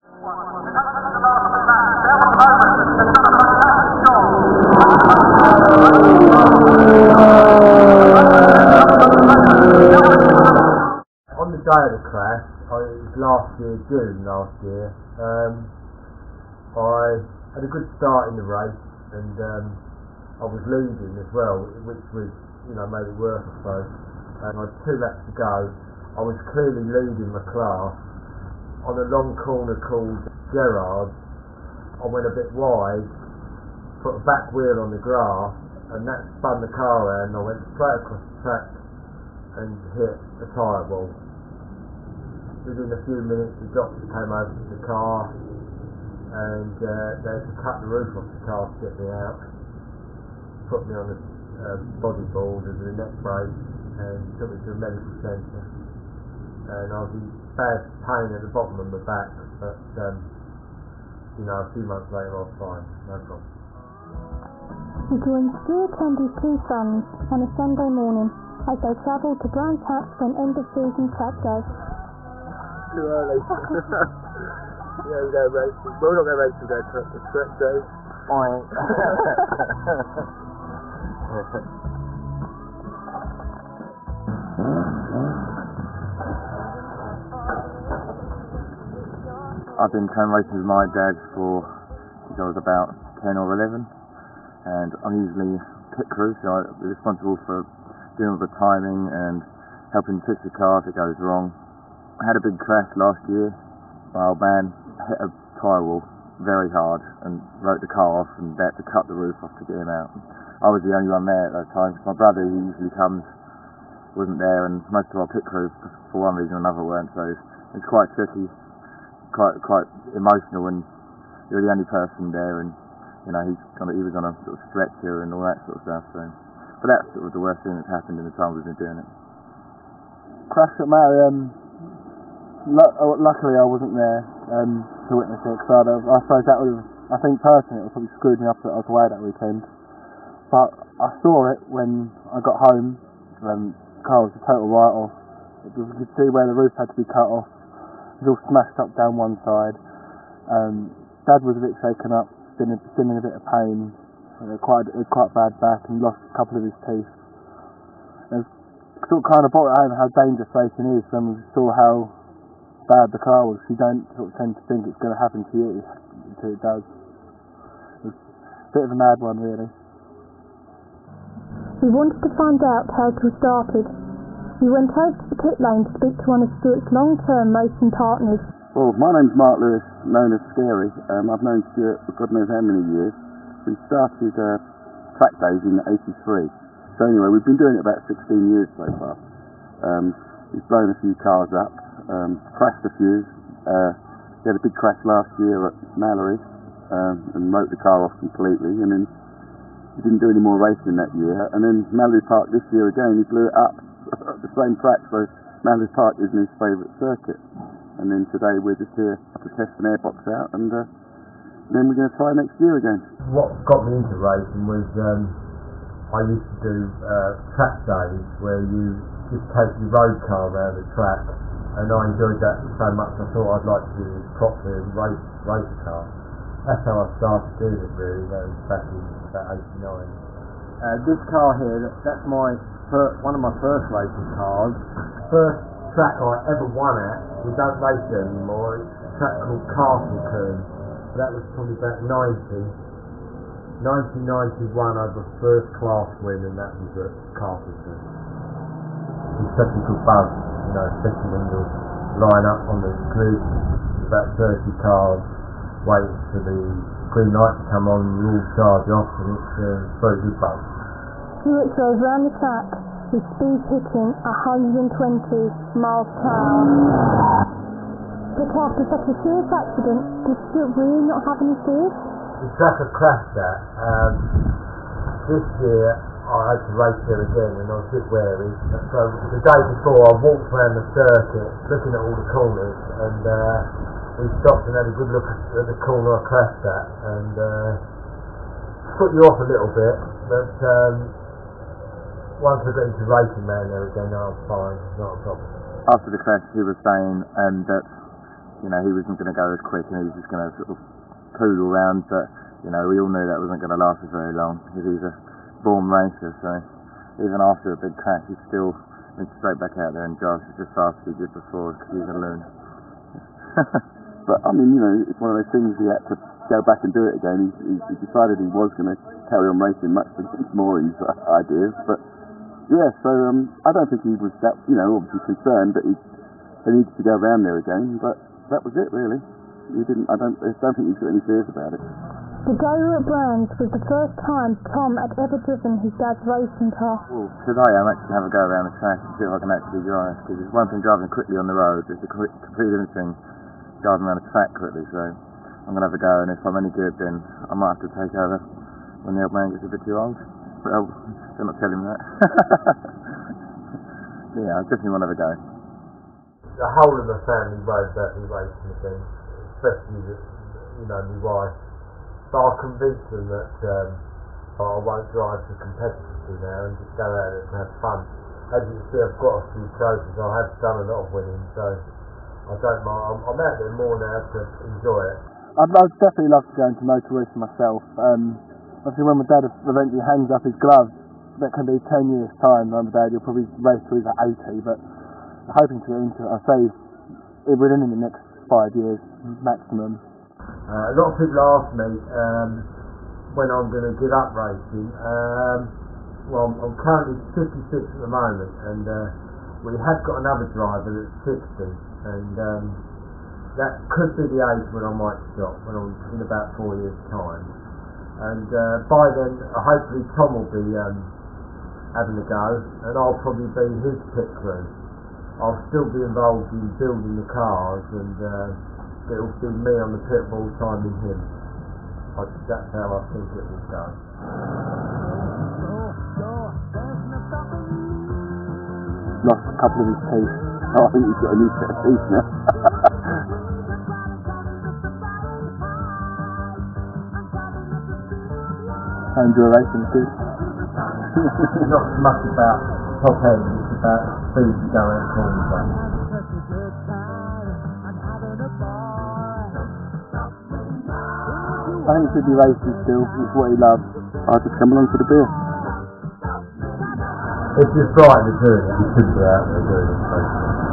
On the day of the crash, it was June last year, I had a good start in the race, and I was leading as well, which was, made it worse, I suppose. And I had 2 laps to go. I was clearly leading my class. On a long corner called Gerrard, I went a bit wide, put a back wheel on the grass, and that spun the car around, and I went straight across the track and hit a tyre wall. Within a few minutes, the doctors came over to the car, and they had to cut the roof off the car to get me out, put me on a bodyboard as a neck brace, and took me to a medical centre. And I was in bad pain at the bottom of my back, but a few months later I was fine, no problem. We joined Stuart and his 2 sons on a Sunday morning as they travelled to Brands Hatch for an end-of-season track day. Too early. Yeah, we go racing. Well, we're not going racing, we're going to track day. I've been time racing with my dad since I was about 10 or 11, and I'm usually pit crew, so I'm responsible for doing all the timing and helping fix the car if it goes wrong. I had a big crash last year. My old man hit a tyre wall very hard and wrote the car off, and they had to cut the roof off to get him out. I was the only one there at that time, because my brother, who usually comes, wasn't there, and most of our pit crew, for one reason or another, weren't, so it's quite tricky, quite emotional when you're the only person there, and he was on a sort of stretcher and all that sort of stuff, so. But that's sort of the worst thing that's happened in the time we've been doing it. Crash at Mary, luckily I wasn't there to witness it, because I suppose that would have, I think personally, it would probably screwed me up that I was away that weekend. But I saw it when I got home. The car was a total write-off. You could see where the roof had to be cut off. It was all smashed up down one side. Dad was a bit shaken up, still in a bit of pain. Quite bad back, and lost a couple of his teeth. And sort of kind of brought it home how dangerous racing is when we saw how bad the car was. You don't sort of tend to think it's going to happen to you until it does. It's a bit of a mad one, really. We wanted to find out how it all started. We went over to the pit lane to speak to one of Stuart's long-term racing partners. Well, my name's Mark Lewis, known as Scary. I've known Stuart for God knows how many years. We started track days in '83. So anyway, we've been doing it about 16 years so far. We've blown a few cars up, crashed a few. We had a big crash last year at Mallory, and wrote the car off completely, and then we didn't do any more racing that year. And then Mallory Park this year again, he blew it up at the same track, so Mallory Park isn't his favourite circuit. And then today we're just here to test an airbox out, and then we're going to try next year again. What got me into racing was I used to do track days where you just take your road car around the track, and I enjoyed that so much I thought I'd like to do this properly and race a car. That's how I started doing it, really. That was back in about '89. This car here, that's one of my first racing cars. First track I ever won at, we don't race there anymore, it's a track called Castlecombe. That was probably about 1991 I had my first class win, and that was at Castlecombe. It was such a good buzz, especially when you line up on the grid, about 30 cars, waiting for the green light to come on, and you all charge off, and it's a very good buzz. Stuart drove around the track with speed hitting 120 miles per hour. But after such a serious accident, did Stuart really not have any fears? The track I crashed at, this year I had to race there again, and I was a bit wary. So the day before I walked around the circuit, looking at all the corners, and we stopped and had a good look at the corner I crashed at, and put you off a little bit, but once I got into racing around there again, I was fine, not a problem. After the crash, he was saying that you know, he wasn't going to go as quick and he was just going to sort of poodle around, but, you know, we all knew that wasn't going to last us very long, because he's a born racer, so even after a big crash, he still went straight back out there and drives just as fast as he did before, because he's a loon. But, I mean, you know, it's one of those things he had to go back and do it again. He decided he was going to carry on racing, much to Maureen's idea, but yeah, so I don't think he was that, you know, obviously concerned that he needed to go around there again, but that was it really. I don't think he's got any fears about it. The Go at Brands was the first time Tom had ever driven his dad's racing car. Well, today I'm actually going to have a go around the track and see if I can actually drive, because it's one thing driving quickly on the road, it's a complete different thing driving around the track quickly, so I'm going to have a go, and if I'm any good then I might have to take over when the old man gets a bit too old. Well, don't not tell him that. Yeah, I definitely want to have a go. The whole of the family rode that racing thing, especially my wife. So I convinced them that I won't drive for competitively now and just go out and have fun. As you see, I've got a few trophies. I have done a lot of winning, so I don't mind. I'm out there more now to enjoy it. I'd definitely love to go into motor racing myself. Obviously, when my dad eventually hangs up his gloves, that can be 10 years' time. My dad, he'll probably race till he's at 80, but I'm hoping to get into it, I'd say, within the next 5 years maximum. A lot of people ask me when I'm going to give up racing. Well, I'm currently 56 at the moment, and we have got another driver that's 60, and that could be the age when I might stop, when I'm in about 4 years' time. And by then, hopefully Tom will be having a go, and I'll probably be his pit crew. I'll still be involved in building the cars, and it'll be me on the pit all the time in him. That's how I think it will go. Lost a couple of his teeth. Oh, I think he's got a new set of teeth now. Enduro racing is good. Not so much about top end, it's about speed to go around corners. I think he should be racing still. It's what he loves. I'll just come along for the beer. If you're frightened of doing it, you shouldn't be out there doing it.